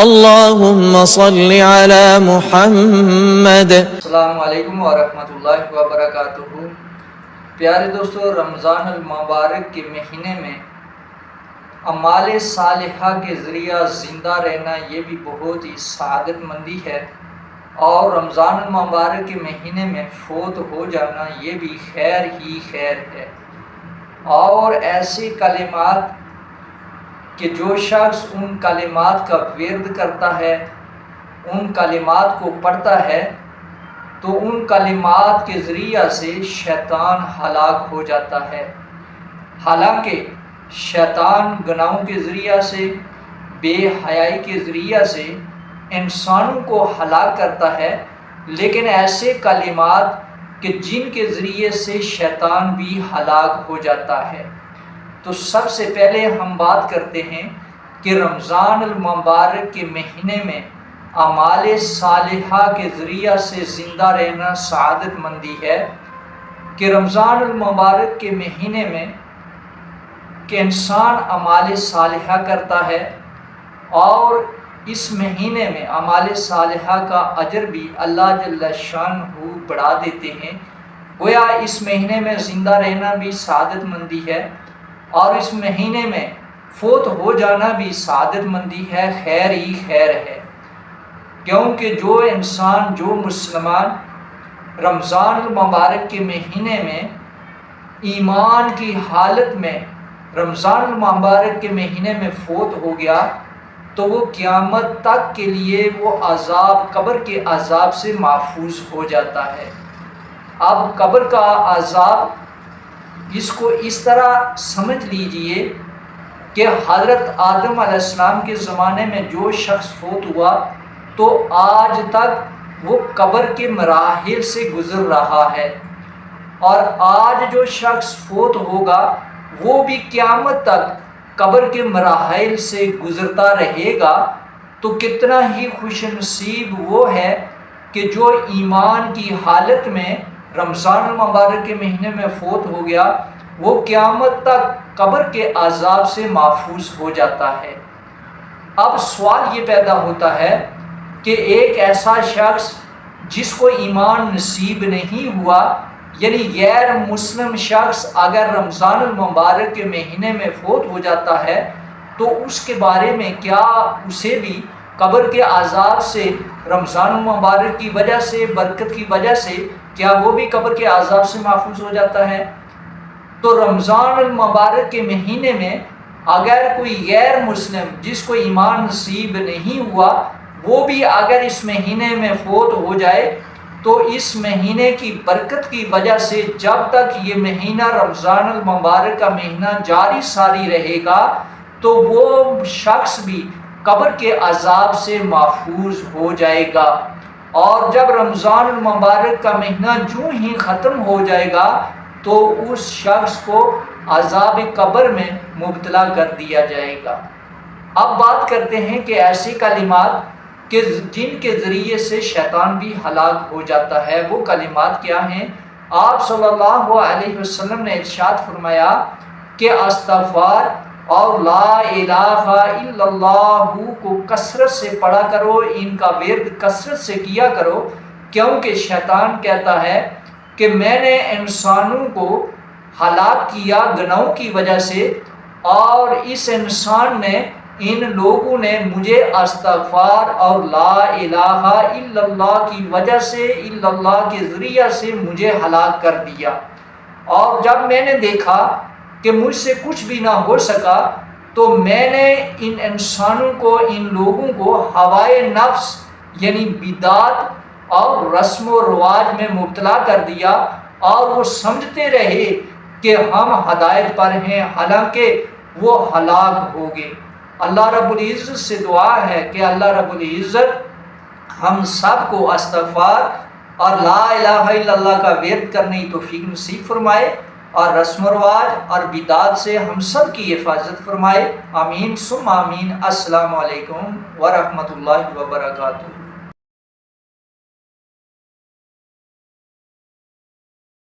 اللهم صل على محمد۔ السلام علیکم ورحمۃ اللہ وبرکاتہ۔ پیارے دوستو، رمضان المبارک کے مہینے میں اعمال صالحہ کے ذریعہ زندہ رہنا یہ بھی بہت ہی سعادت مندی ہے، اور رمضان المبارک کے مہینے میں فوت ہو جانا یہ بھی خیر ہی خیر ہے۔ اور ایسے کلمات کہ جو شخص ان کلمات کا ورد کرتا ہے، ان کلمات کو پڑھتا ہے، تو ان کلمات کے ذریعہ سے شیطان ہلاک ہو جاتا ہے۔ حالانکہ شیطان گناہوں کے ذریعہ سے، بے حیائی کے ذریعہ سے انسانوں کو ہلاک کرتا ہے، لیکن ایسے کلمات کہ جن کے ذریعے سے شیطان بھی ہلاک ہو جاتا ہے۔ تو سب سے پہلے ہم بات کرتے ہیں کہ رمضان المبارک کے مہینے میں اعمال صالحہ کے ذریعہ سے زندہ رہنا سعادت مندی ہے۔ کہ رمضان المبارک کے مہینے میں کہ انسان اعمال صالحہ کرتا ہے، اور اس مہینے میں اعمال صالحہ کا اجر بھی اللہ جل شانہ بڑھا دیتے ہیں۔ گویا اس مہینے میں زندہ رہنا بھی سعادت مندی ہے، اور اس مہینے میں فوت ہو جانا بھی سعادت مندی ہے، خیر ہی خیر ہے۔ کیونکہ جو انسان، جو مسلمان رمضان المبارک کے مہینے میں ایمان کی حالت میں رمضان المبارک کے مہینے میں فوت ہو گیا، تو وہ قیامت تک کے لیے وہ عذاب، قبر کے عذاب سے محفوظ ہو جاتا ہے۔ اب قبر کا عذاب اس کو اس طرح سمجھ لیجئے کہ حضرت آدم علیہ السلام کے زمانے میں جو شخص فوت ہوا تو آج تک وہ قبر کے مراحل سے گزر رہا ہے، اور آج جو شخص فوت ہوگا وہ بھی قیامت تک قبر کے مراحل سے گزرتا رہے گا۔ تو کتنا ہی خوش نصیب وہ ہے کہ جو ایمان کی حالت میں رمضان المبارک کے مہینے میں فوت ہو گیا، وہ قیامت تک قبر کے عذاب سے محفوظ ہو جاتا ہے۔ اب سوال یہ پیدا ہوتا ہے کہ ایک ایسا شخص جس کو ایمان نصیب نہیں ہوا، یعنی غیر مسلم شخص اگر رمضان المبارک کے مہینے میں فوت ہو جاتا ہے، تو اس کے بارے میں کیا اسے بھی قبر کے عذاب سے، رمضان المبارک کی وجہ سے، برکت کی وجہ سے، کیا وہ بھی قبر کے عذاب سے محفوظ ہو جاتا ہے؟ تو رمضان المبارک کے مہینے میں اگر کوئی غیر مسلم جس کو ایمان نصیب نہیں ہوا، وہ بھی اگر اس مہینے میں فوت ہو جائے، تو اس مہینے کی برکت کی وجہ سے جب تک یہ مہینہ رمضان المبارک کا مہینہ جاری ساری رہے گا، تو وہ شخص بھی قبر کے عذاب سے محفوظ ہو جائے گا۔ اور جب رمضان المبارک کا مہینہ جو ہی ختم ہو جائے گا، تو اس شخص کو عذاب قبر میں مبتلا کر دیا جائے گا۔ اب بات کرتے ہیں کہ ایسی کلمات کہ جن کے ذریعے سے شیطان بھی ہلاک ہو جاتا ہے، وہ کلمات کیا ہیں؟ آپ صلی اللہ علیہ وسلم نے ارشاد فرمایا کہ استغفار اور لا الہ الا اللہ کو کثرت سے پڑھا کرو، ان کا ورد کثرت سے کیا کرو، کیونکہ شیطان کہتا ہے کہ میں نے انسانوں کو ہلاک کیا گناہوں کی وجہ سے، اور اس انسان نے، ان لوگوں نے مجھے استغفار اور لا الہ الا اللہ کی وجہ سے، الا اللہ کے ذریعہ سے مجھے ہلاک کر دیا۔ اور جب میں نے دیکھا کہ مجھ سے کچھ بھی نہ ہو سکا، تو میں نے ان انسانوں کو، ان لوگوں کو ہوائے نفس یعنی بدعت اور رسم و رواج میں مبتلا کر دیا، اور وہ سمجھتے رہے کہ ہم ہدایت پر ہیں، حالانکہ وہ ہلاک ہو گئے۔ اللہ رب العزت سے دعا ہے کہ اللہ رب العزت ہم سب کو استغفار اور لا الہ الا اللہ کا ورد کرنے کی توفیق نصیب فرمائے، اور رسم و رواج اور بدعات سے ہم سب کی حفاظت فرمائے۔ آمین ثم آمین۔ السلام علیکم ورحمۃ اللہ وبرکاتہ۔